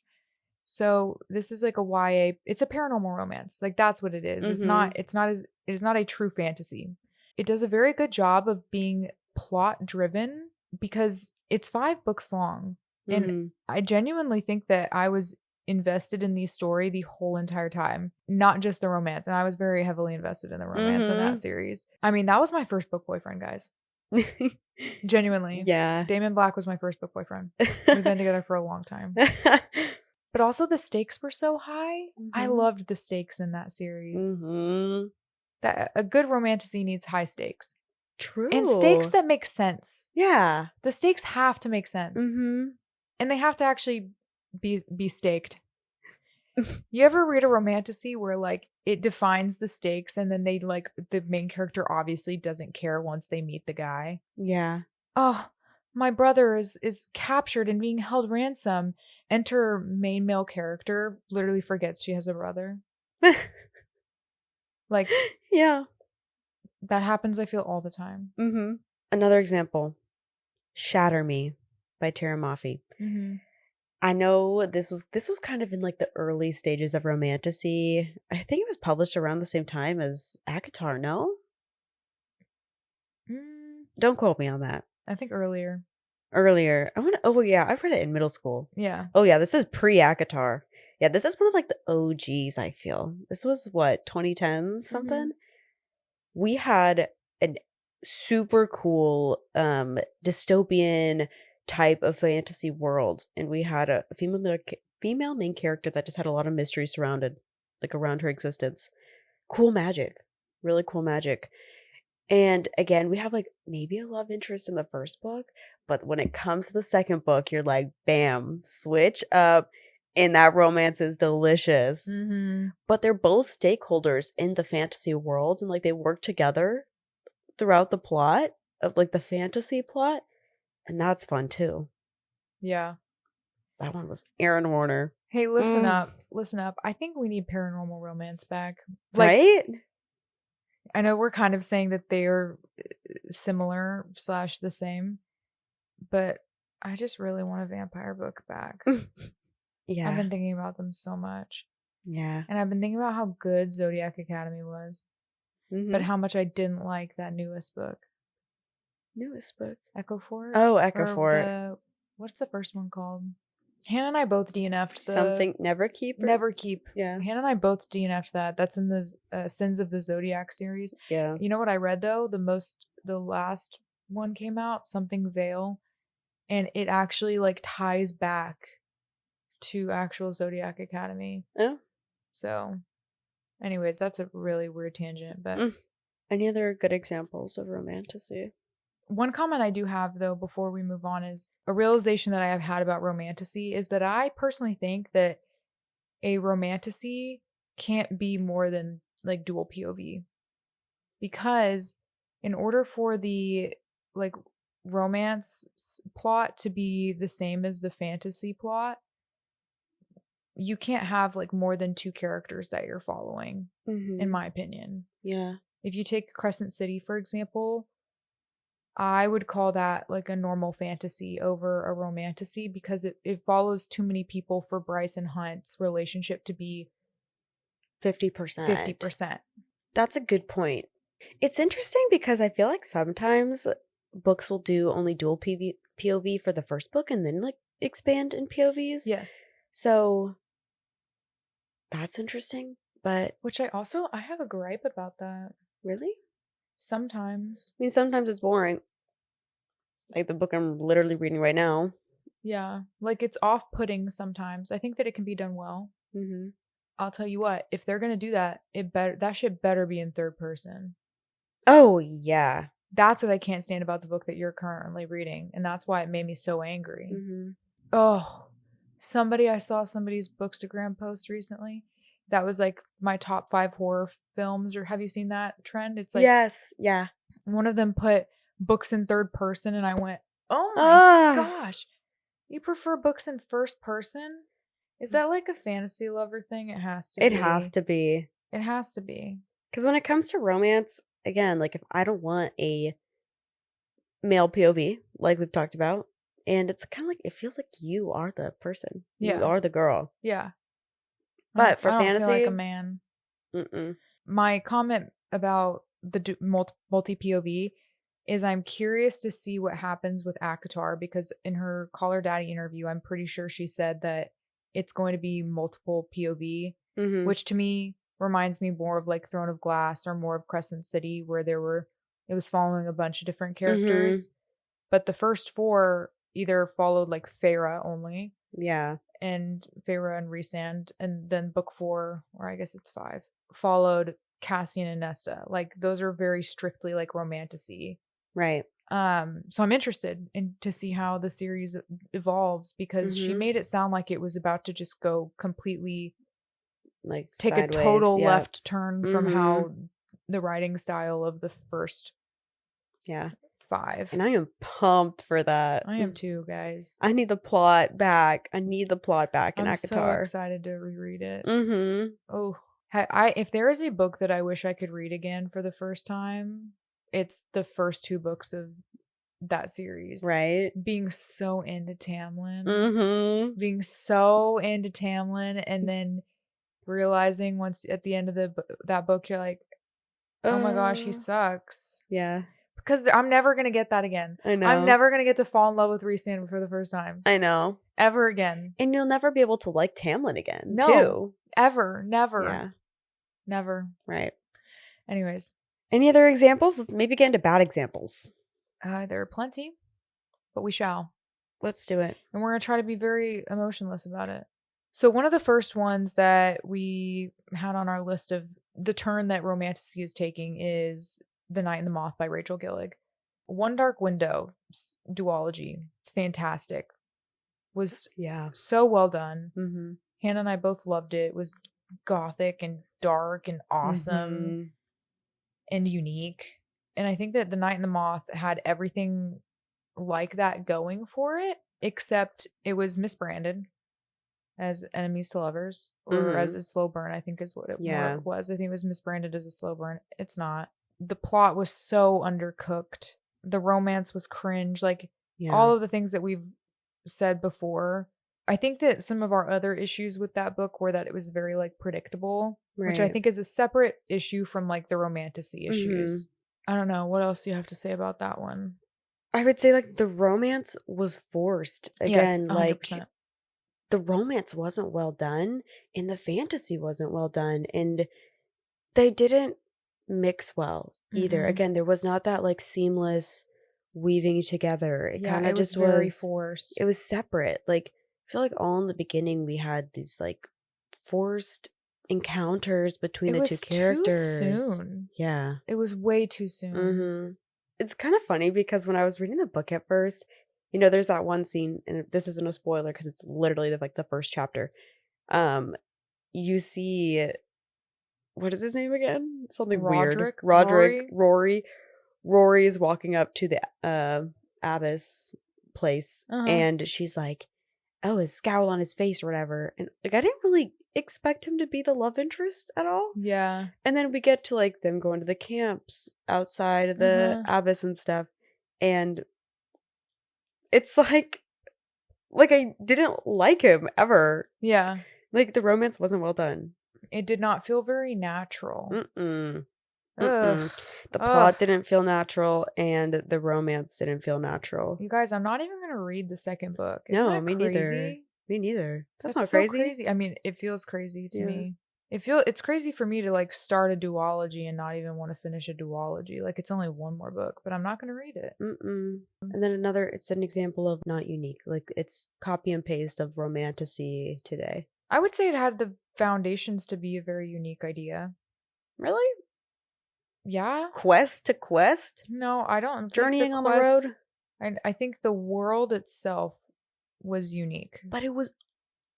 So this is like a YA. It's a paranormal romance. Like that's what it is. It is not a true fantasy. It does a very good job of being plot driven because it's 5 books long. And I genuinely think that I was invested in the story the whole entire time, not just the romance. And I was very heavily invested in the romance in that series. I mean, that was my first book boyfriend, guys. Genuinely. Yeah. Damon Black was my first book boyfriend. We've been together for a long time. But also the stakes were so high. I loved the stakes in that series. That a good romantasy needs high stakes. True. And stakes that make sense. Yeah. The stakes have to make sense. And they have to actually be staked. You ever read a romantasy where like it defines the stakes and then they like the main character obviously doesn't care once they meet the guy? Yeah. Oh, my brother is captured and being held ransom. Enter main male character, literally forgets she has a brother. Like, yeah. That happens, I feel, all the time. Another example, Shatter Me by Tara Maffey. I know this was kind of in like the early stages of romantasy. I think it was published around the same time as ACOTAR, no? Don't quote me on that. I think earlier. I read it in middle school. Yeah. Oh yeah, this is pre-ACOTAR. Yeah, this is one of like the OGs, I feel. This was what, 2010 something? We had a super cool dystopian type of fantasy world, and we had a female main character that just had a lot of mystery surrounded like around her existence. Cool magic. Really cool magic. And again, we have like maybe a love interest in the first book, but when it comes to the second book, you're like, bam, switch up, and that romance is delicious. But they're both stakeholders in the fantasy world, and like they work together throughout the plot of like the fantasy plot, and that's fun too. Yeah. That one was Aaron Warner. Hey, listen up. I think we need paranormal romance back. Like, right? I know we're kind of saying that they are similar / the same, but I just really want a vampire book back. Yeah. I've been thinking about them so much. Yeah. And I've been thinking about how good Zodiac Academy was. but how much I didn't like that newest book. Newest book. Echo Fort? Oh, Echo Fort. What's the first one called? Hannah and I both DNF'd something Never Keep. Never Keep. Yeah. Hannah and I both DNF'd that. That's in the Sins of the Zodiac series. Yeah. You know what I read though? The last one came out, Something Veil, and it actually like ties back to actual Zodiac Academy. Oh. So, anyways, that's a really weird tangent, but any other good examples of romantasy? One comment I do have, though, before we move on is a realization that I have had about romantasy is that I personally think that a romantasy can't be more than like dual POV. Because in order for the like romance plot to be the same as the fantasy plot, you can't have like more than two characters that you're following, in my opinion. Yeah. If you take Crescent City, for example, I would call that like a normal fantasy over a romantasy because it follows too many people for Bryce and Hunt's relationship to be 50%. 50%. That's a good point. It's interesting because I feel like sometimes books will do only dual POV for the first book and then like expand in POVs. Yes. So that's interesting, but which I have a gripe about that. Really? Sometimes. I mean, sometimes it's boring. Like the book I'm literally reading right now. Yeah. Like it's off-putting sometimes. I think that it can be done well. I'll tell you what, if they're going to do that, that shit better be in third person. Oh, yeah. That's what I can't stand about the book that you're currently reading. And that's why it made me so angry. Oh, I saw somebody's Bookstagram post recently. That was like my top 5 horror films. Or have you seen that trend? It's like, yes. Yeah. One of them put books in third person. And I went, oh my gosh. You prefer books in first person? Is that like a fantasy lover thing? It has to be. It has to be. It has to be. Because when it comes to romance, again, like if I don't want a male POV, like we've talked about, and it's kind of like, it feels like you are the person. Yeah. You are the girl. Yeah. But for I don't fantasy, feel like a man. My comment about the multi POV is I'm curious to see what happens with ACOTAR because in her Call Her Daddy interview, I'm pretty sure she said that it's going to be multiple POV, which to me reminds me more of like Throne of Glass or more of Crescent City where it was following a bunch of different characters. But the first 4 either followed like Feyre only. Yeah. And Feyre and Rhysand. And then book 4, or I guess it's 5, followed Cassian and Nesta. Like those are very strictly like romantasy. Right. So I'm interested to see how the series evolves because she made it sound like it was about to just go completely like take sideways, a total left turn from how the writing style of the first 5. And I am pumped for that. I am too, guys. I need the plot back. In ACOTAR. I'm so excited to reread it. Oh, if there is a book that I wish I could read again for the first time, it's the first 2 books of that series. Right. Being so into Tamlin. Being so into Tamlin and then realizing once at the end of that book, you're like, oh my gosh, he sucks. Yeah. Because I'm never going to get that again. I know. I'm never going to get to fall in love with Rhysand for the first time. I know. Ever again. And you'll never be able to like Tamlin again, no, too. Ever. Never. Yeah. Never. Right. Anyways. Any other examples? Let's maybe get into bad examples. There are plenty, but we shall. Let's do it. And we're going to try to be very emotionless about it. So one of the first ones that we had on our list of the turn that romantasy is taking is The Night and the Moth by Rachel Gillig. One Dark Window duology. Fantastic. Was so well done. Hannah and I both loved it. It was gothic and dark and awesome and unique. And I think that The Night and the Moth had everything like that going for it, except it was misbranded as Enemies to Lovers or as a slow burn, I think is what it was. I think it was misbranded as a slow burn. It's not. The plot was so undercooked. The romance was cringe. Like all of the things that we've said before I think that some of our other issues with that book were that it was very like predictable, which I think is a separate issue from like the romantasy issues. I don't know. What else do you have to say about that one? I would say like the romance was forced. Again, yes, 100%. like the romance wasn't well done and the fantasy wasn't well done and they didn't mix well either. Again, there was not that like seamless weaving together. It kind of just was very forced. It was separate. Like I feel like all in the beginning we had these like forced encounters between the two characters. Too soon. Yeah. It was way too soon. It's kind of funny because when I was reading the book at first, you know, there's that one scene, and this isn't a spoiler because it's literally like the first chapter. You see, what is his name again? Something weird. Rory. Rory is walking up to the abbess place, and she's like, "Oh, his scowl on his face or whatever." And like, I didn't really expect him to be the love interest at all. Yeah. And then we get to like them going to the camps outside of the abbess and stuff, and it's like I didn't like him ever. Yeah. Like the romance wasn't well done. It did not feel very natural. The plot didn't feel natural and the romance didn't feel natural. You guys, I'm not even going to read the second book. Isn't that me crazy? Me neither. That's not so crazy. I mean, it feels crazy to me. It's crazy for me to like start a duology and not even want to finish a duology. Like it's only one more book, but I'm not going to read it. And then it's an example of not unique. Like it's copy and paste of romantasy today. I would say it had the foundations to be a very unique idea. Really? Yeah. Quest to quest? No, I don't. Journeying on the road? I think the world itself was unique. But it was...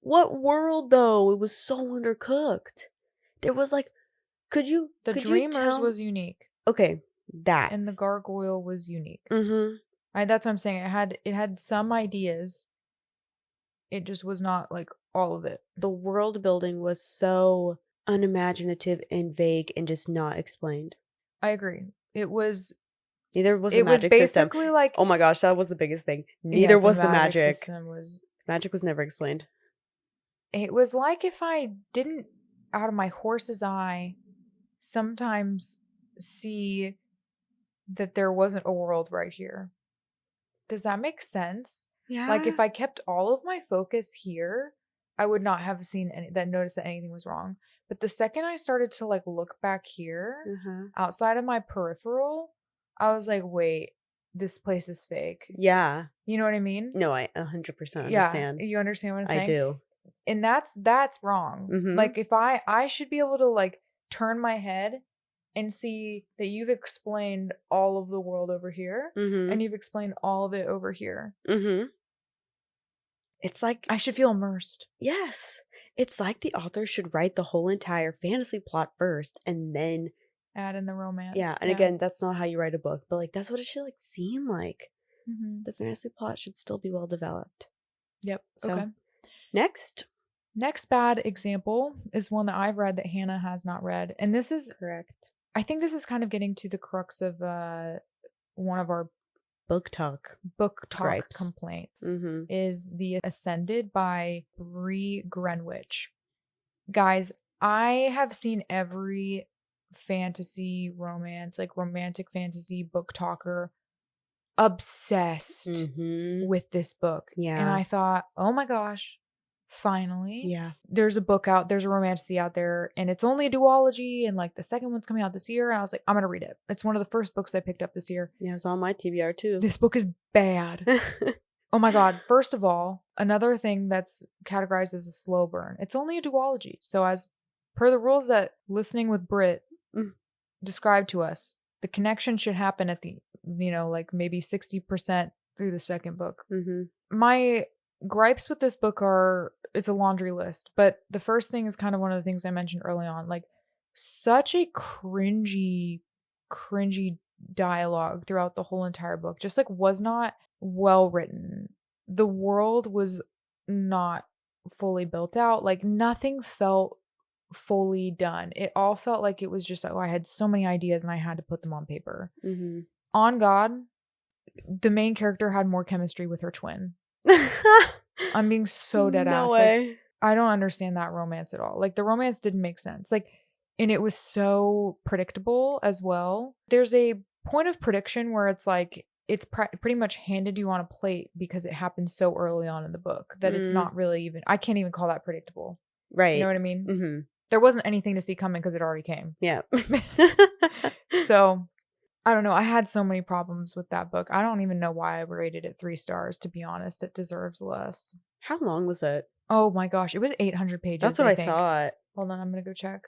What world, though? It was so undercooked. There was like... The Dreamers was unique. Okay, that. And the Gargoyle was unique. That's what I'm saying. It had some ideas. It just was not like all of it. The world building was so unimaginative and vague and just not explained. I agree. It was... Neither was the magic system. It was basically like... Oh my gosh, that was the biggest thing. Neither was the magic. Magic was never explained. It was like if I didn't, out of my horse's eye, sometimes see that there wasn't a world right here. Does that make sense? Yeah. Like if I kept all of my focus here, I would not have noticed that anything was wrong. But the second I started to like look back here, outside of my peripheral, I was like, wait, this place is fake. Yeah. You know what I mean? No, I 100% understand. Yeah, you understand what I'm saying? I do. And that's wrong. Like if I should be able to like turn my head and see that you've explained all of the world over here and you've explained all of it over here. It's like I should feel immersed. Yes. It's like the author should write the whole entire fantasy plot first and then add in the romance. Yeah, and again, that's not how you write a book, but like that's what it should like seem like. The fantasy plot should still be well developed. Yep. So, okay. Next bad example is one that I've read that Hannah has not read, and this is correct. I think this is kind of getting to the crux of one of our book talk gripes. Complaints is The Ascended by Bree Greenwich. Guys, I have seen every fantasy romance, like romantic fantasy book talker obsessed with this book. Yeah. And I thought, oh my gosh, finally. Yeah. There's a romantasy out there, and it's only a duology, and like the second one's coming out this year. And I was like, I'm gonna read it. It's one of the first books I picked up this year. Yeah, it's on my TBR too. This book is bad. Oh my god. First of all, another thing that's categorized as a slow burn. It's only a duology. So as per the rules that Listening with Brit described to us, the connection should happen at the, like maybe 60% through the second book. My gripes with this book it's a laundry list, but the first thing is kind of one of the things I mentioned early on, like such a cringy dialogue throughout the whole entire book. Just like was not well written. The world was not fully built out. Like nothing felt fully done. It all felt like it was just, I had so many ideas and I had to put them on paper. On God, the main character had more chemistry with her twin. I'm being so dead No ass. way. Like, I don't understand that romance at all. Like, the romance didn't make sense. Like, and it was so predictable as well. There's a point of prediction where it's like, it's pretty much handed you on a plate because it happened so early on in the book that it's not really even, I can't even call that predictable. Right. You know what I mean? Mm-hmm. There wasn't anything to see coming because it already came. Yeah. So, I don't know. I had so many problems with that book. I don't even know why I rated it 3 stars, to be honest. It deserves less. How long was it? Oh my gosh. It was 800 pages. That's what I think. thought. Hold on. I'm going to go check.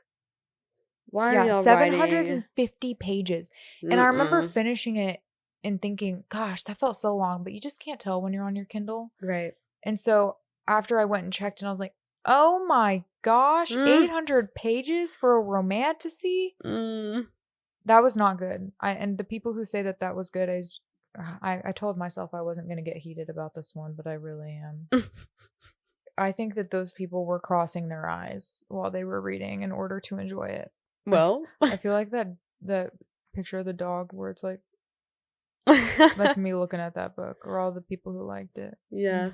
Why are y'all 750 pages. And I remember finishing it and thinking, gosh, that felt so long, but you just can't tell when you're on your Kindle. Right. And so after I went and checked and I was like, oh my gosh, 800 pages for a romantasy? That was not good. And the people who say that was good, I told myself I wasn't going to get heated about this one, but I really am. I think that those people were crossing their eyes while they were reading in order to enjoy it. Well, I feel like that picture of the dog where it's like, that's me looking at that book, or all the people who liked it. Yeah.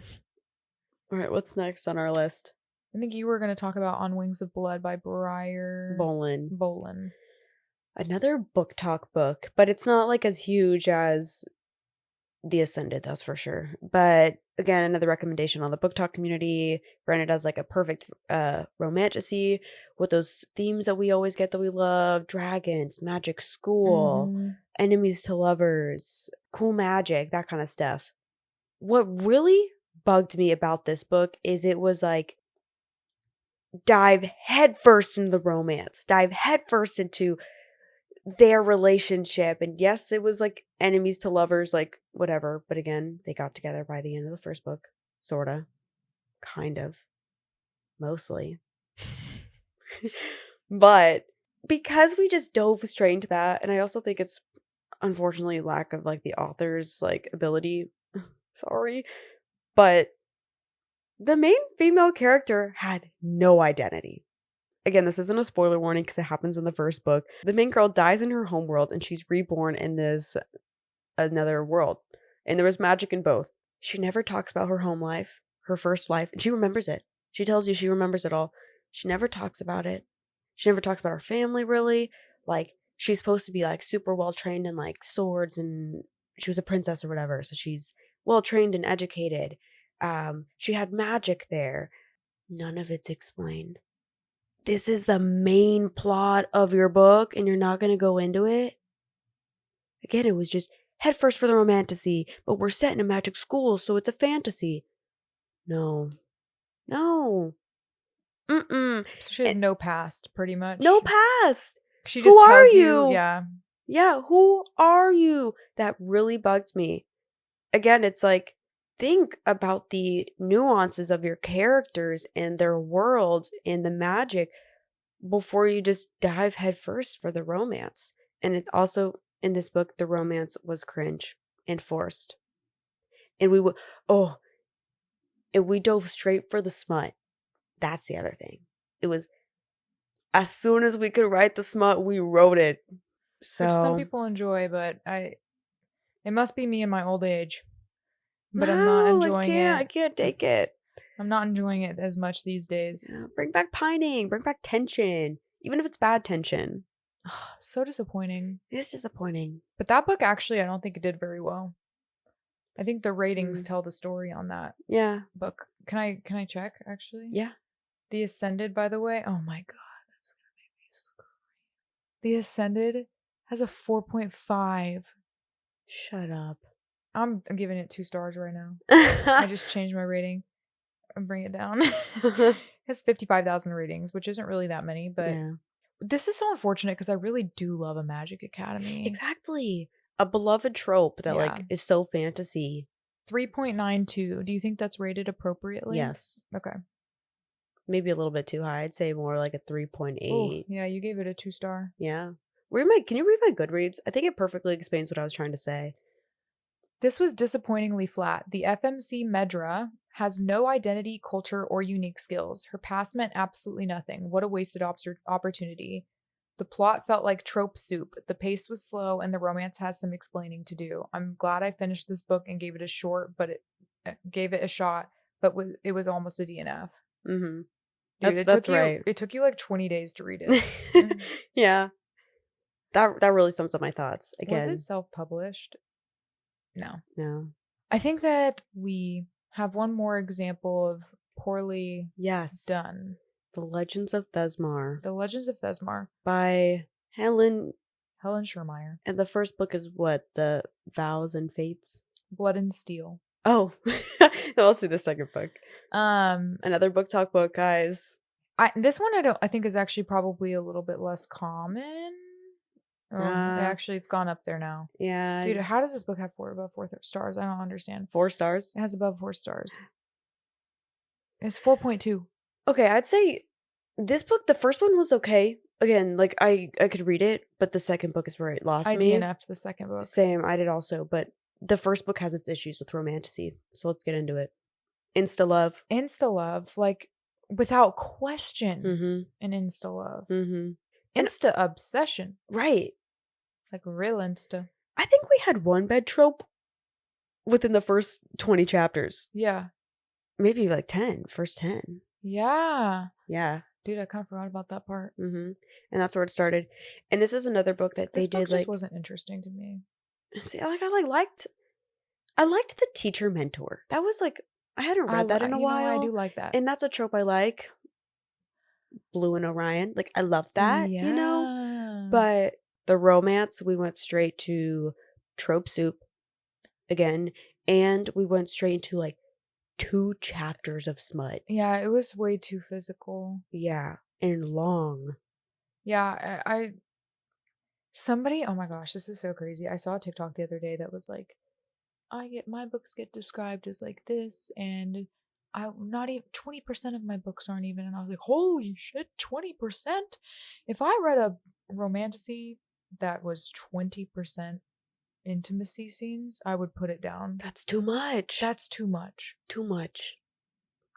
All right, what's next on our list? I think you were going to talk about On Wings of Blood by Briar Bolin. Another book talk book, but it's not like as huge as The Ascended, that's for sure. But again, another recommendation on the book talk community. Branded as like a perfect romantasy with those themes that we always get that we love: dragons, magic school, enemies to lovers, cool magic, that kind of stuff. What really bugged me about this book is it was like, dive headfirst into the romance, dive headfirst into their relationship. And yes, it was like enemies to lovers, like whatever, but again, they got together by the end of the first book. Sorta. Kind of. Mostly. But because we just dove straight into that, and I also think it's unfortunately lack of like the author's like ability. Sorry. But the main female character had no identity. Again, this isn't a spoiler warning because it happens in the first book. The main girl dies in her homeworld and she's reborn in this another world. And there was magic in both. She never talks about her home life, her first life, and she remembers it. She tells you she remembers it all. She never talks about it. She never talks about her family, really. Like, she's supposed to be like super well trained in like swords, and she was a princess or whatever, so she's well trained and educated. She had magic there. None of it's explained. This is the main plot of your book and you're not going to go into it? Again, it was just head first for the romantasy, but we're set in a magic school, so it's a fantasy. No. So she has no past, pretty much. No past. She just Who tells are you? Yeah, who are you? That really bugged me. Again, it's like, think about the nuances of your characters and their worlds and the magic before you just dive headfirst for the romance. And it also, in this book, the romance was cringe and forced. And we dove straight for the smut. That's the other thing. It was, as soon as we could write the smut, we wrote it. So, which some people enjoy, but it must be me in my old age. But I'm not enjoying it. I can't take it. I'm not enjoying it as much these days. Yeah, bring back pining. Bring back tension. Even if it's bad tension. So disappointing. It is disappointing. But that book, actually, I don't think it did very well. I think the ratings tell the story on that book. Can I check, actually? Yeah. The Ascended, by the way. Oh my god. That's going to make me scream. The Ascended has a 4.5. Shut up. I'm giving it 2 stars right now. I just changed my rating and bring it down. It has 55,000 ratings, which isn't really that many, but this is so unfortunate because I really do love a Magic Academy. Exactly. A beloved trope that like is so fantasy. 3.92. Do you think that's rated appropriately? Yes. Okay. Maybe a little bit too high. I'd say more like a 3.8. Oh, yeah, you gave it a 2-star. Yeah. Can you read my Goodreads? I think it perfectly explains what I was trying to say. This was disappointingly flat. The FMC Medra has no identity, culture, or unique skills. Her past meant absolutely nothing. What a wasted opportunity. The plot felt like trope soup. The pace was slow, and the romance has some explaining to do. I'm glad I finished this book and gave it a shot, but it was almost a DNF. Mm-hmm. Dude, That's right. It took you like 20 days to read it. Yeah. That really sums up my thoughts. Again. Was it self-published? No. I think that we have one more example of poorly done. The Legends of Thezmar. The Legends of Thezmar. By Helen Schermeyer. And the first book is what? The Vows and Fates? Blood and Steel. Oh. That must be the second book. Another book talk book, guys. This one I think is actually probably a little bit less common. Actually, it's gone up there now. Yeah. Dude, how does this book have above 4 stars? I don't understand. 4 stars? It has above 4 stars. It's 4.2. Okay, I'd say this book, the first one was okay. Again, like, I could read it, but the second book is where it lost me. I DNF'd the second book. Same, I did also, but the first book has its issues with Romantasy, so let's get into it. Insta-love. Insta-love, like, without question, an insta-love. Insta-obsession. Right. Like, real insta. I think we had one bed trope within the first 20 chapters. Yeah. Maybe like 10, first 10. Yeah. Yeah. Dude, I kind of forgot about that part. And that's where it started. And this is another book that they did, like, just wasn't interesting to me. See, like, I liked the teacher mentor. That was like, I hadn't read that in a while. I do like that. And that's a trope I like. Blue and Orion. Like, I love that, you know? But the romance, we went straight to trope soup again. And we went straight into like 2 chapters of smut. Yeah, it was way too physical. Yeah, and long. Yeah, somebody, oh my gosh, this is so crazy. I saw a TikTok the other day that was like, my books get described as like this, and not even 20% of my books aren't even, and I was like, holy shit, 20%? If I read a romantasy that was 20% intimacy scenes, I would put it down. That's too much. That's too much. Too much.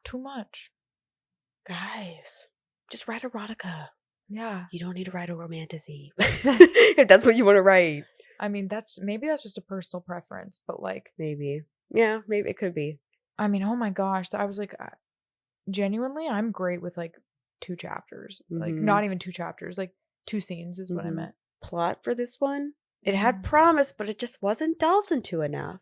Too much. Guys, just write erotica. Yeah. You don't need to write a romantasy. If that's what you want to write. I mean, maybe that's just a personal preference, but like. Maybe. Yeah, maybe it could be. I mean, oh my gosh. I was like, genuinely, I'm great with like 2 chapters. Like, not even 2 chapters. Like, 2 scenes is what I meant. Plot for this one? It had promise, but it just wasn't delved into enough.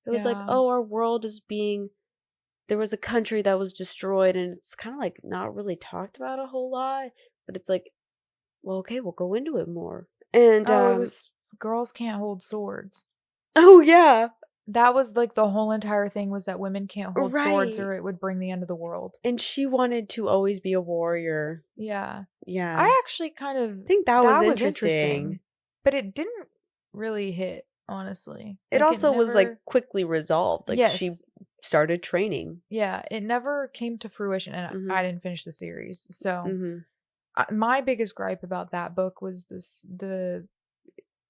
It was like, oh, our world is there was a country that was destroyed, and it's kind of like not really talked about a whole lot, but it's like, well, okay, we'll go into it more. And it was girls can't hold swords. Oh, yeah. That was like the whole entire thing, was that women can't hold swords or it would bring the end of the world. And she wanted to always be a warrior. Yeah. Yeah. I actually kind of think that was interesting. But it didn't really hit, honestly. It also was like quickly resolved. Like, she started training. Yeah, it never came to fruition, and I didn't finish the series. So my biggest gripe about that book was the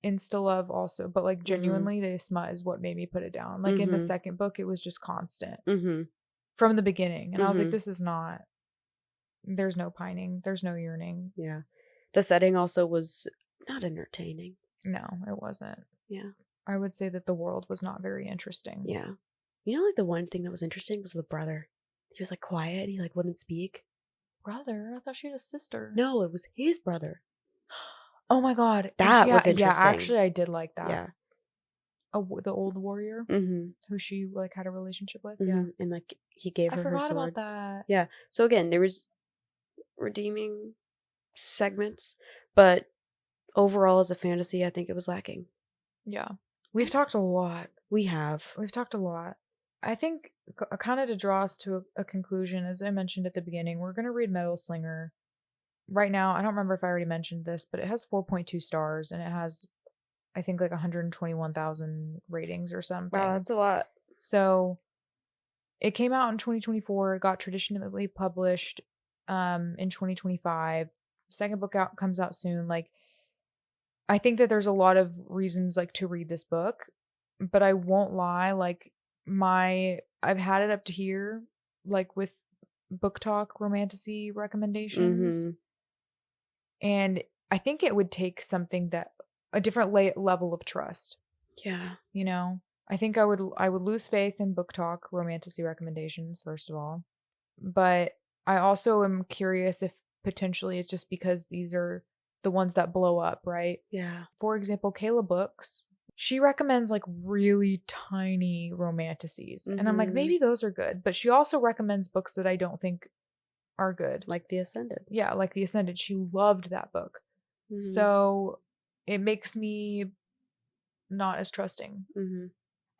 insta-love also, but like genuinely the smut is what made me put it down. Like in the second book, it was just constant from the beginning, and I was like, this is not, there's no pining, there's no yearning. Yeah. The setting also was not entertaining. No, it wasn't. Yeah. I would say that the world was not very interesting. Yeah. You know, like, the one thing that was interesting was the brother. He was like quiet, he like wouldn't speak. Brother? I thought she had a sister. No, it was his brother. Oh my god. That was interesting. Yeah, actually I did like that. Yeah. The old warrior who she like had a relationship with. Yeah. And like he gave her her sword. I forgot about that. Yeah. So again, there was redeeming segments, but overall as a fantasy, I think it was lacking. Yeah. We've talked a lot. We've talked a lot. I think kind of to draw us to a conclusion, as I mentioned at the beginning, we're going to read Metal Slinger. Right now, I don't remember if I already mentioned this, but it has 4.2 stars, and it has, I think, like 121,000 ratings or something. Wow, that's a lot. So it came out in 2024. It got traditionally published in 2025. Second book comes out soon. Like, I think that there's a lot of reasons like to read this book, but I won't lie, like I've had it up to here, like with book talk romantasy recommendations, and I think it would take something that a different level of trust. Yeah, you know, I think I would lose faith in book talk romantasy recommendations, first of all. But I also am curious if potentially it's just because these are the ones that blow up, right? Yeah. For example, Kayla Books, she recommends like really tiny romantasies. And I'm like, maybe those are good. But she also recommends books that I don't think are good. Like The Ascended. Yeah, like The Ascended. She loved that book. So it makes me not as trusting.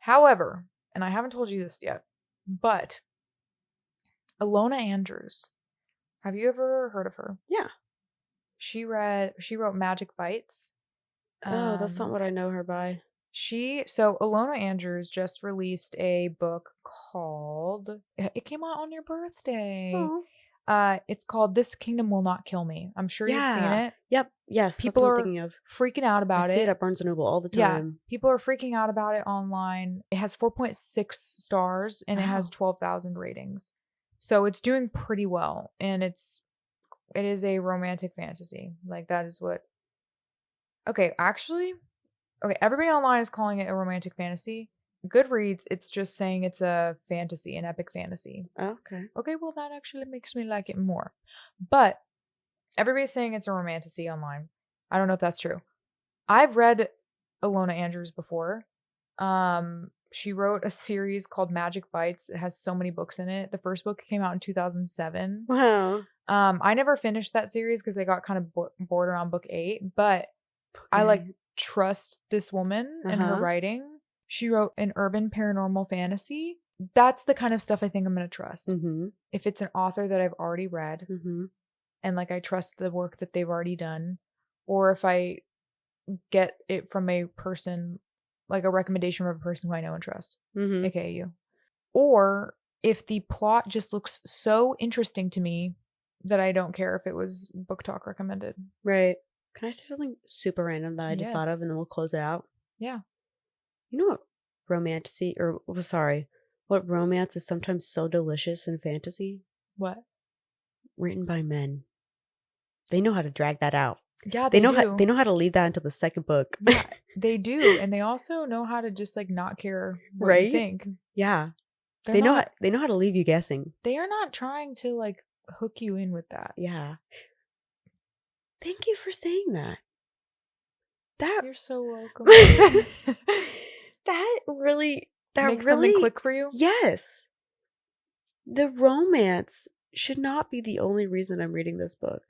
However, and I haven't told you this yet, but Alona Andrews, have you ever heard of her? Yeah. She wrote Magic Bites. Oh, that's not what I know her by. So Alona Andrews just released a book called, it came out on your birthday. Oh. It's called This Kingdom Will Not Kill Me. I'm sure you've seen it. Yep. Yes. People that's what are I'm thinking of. freaking out about it. I see it at Barnes & Noble all the time. Yeah. People are freaking out about it online. It has 4.6 stars and it has 12,000 ratings. So it's doing pretty well. And it is a romantic fantasy. Like that is what. Okay, actually, everybody online is calling it a romantic fantasy. Goodreads, it's just saying it's a fantasy, an epic fantasy. Okay. Okay, well, that actually makes me like it more. But everybody's saying it's a romantasy online. I don't know if that's true. I've read Alona Andrews before. She wrote a series called Magic Bites. It has so many books in it. The first book came out in 2007. Wow. I never finished that series because I got kind of bored around book 8, but I like trust this woman and her writing. She wrote an urban paranormal fantasy. That's the kind of stuff I think I'm going to trust. If it's an author that I've already read and like I trust the work that they've already done, or if I get it from a person, like a recommendation from a person who I know and trust, aka you. Or if the plot just looks so interesting to me that I don't care if it was book talk recommended. Right. Can I say something super random that I just thought of and then we'll close it out? Yeah. You know what romance is sometimes so delicious in fantasy? What? Written by men. They know how to drag that out. Yeah, they know how to leave that until the second book. Yeah, they do, and they also know how to just like not care what you think. Yeah, they know how to leave you guessing. They are not trying to like hook you in with that. Yeah. Thank you for saying that. You're so welcome. that really something click for you. Yes. The romance should not be the only reason I'm reading this book.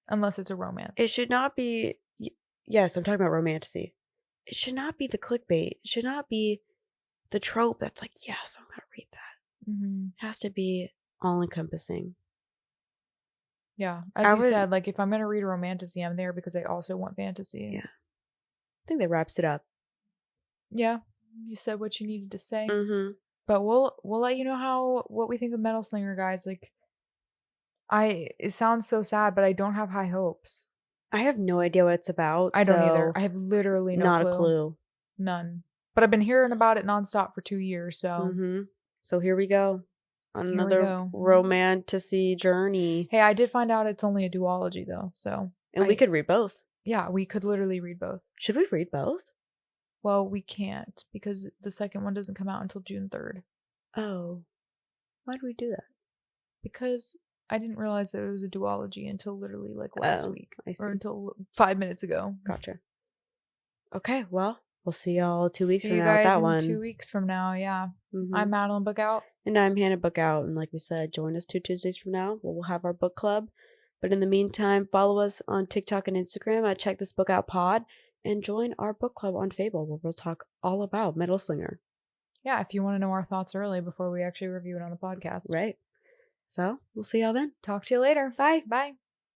Unless it's a romance. It should not be. Yes, I'm talking about romantasy. It should not be the clickbait. It should not be the trope that's like, yes, I'm going to read that. It has to be all encompassing. Yeah. As you said, like if I'm going to read a romantasy, I'm there because I also want fantasy. Yeah. I think that wraps it up. Yeah. You said what you needed to say. But we'll let you know what we think of Metal Slinger, guys. Like, it sounds so sad, but I don't have high hopes. I have no idea what it's about. I don't either. I have literally not a clue. None. But I've been hearing about it nonstop for 2 years, so. So here we go. On another romantasy journey. Hey, I did find out it's only a duology, though, so. And we could read both. Yeah, we could literally read both. Should we read both? Well, we can't, because the second one doesn't come out until June 3rd. Oh. Why do we do that? Because I didn't realize that it was a duology until literally like last week. I see. Or until 5 minutes ago. Gotcha. Okay, well, we'll see y'all 2 weeks from now with that one. 2 weeks from now, yeah. I'm Madeline Book Out. And I'm Hannah Book Out. And like we said, join us 2 Tuesdays from now. We'll have our book club. But in the meantime, follow us on TikTok and Instagram at Check This Book Out Pod. And join our book club on Fable, where we'll talk all about Metal Slinger. Yeah, if you want to know our thoughts early before we actually review it on the podcast. Right. So, we'll see y'all then. Talk to you later. Bye. Bye.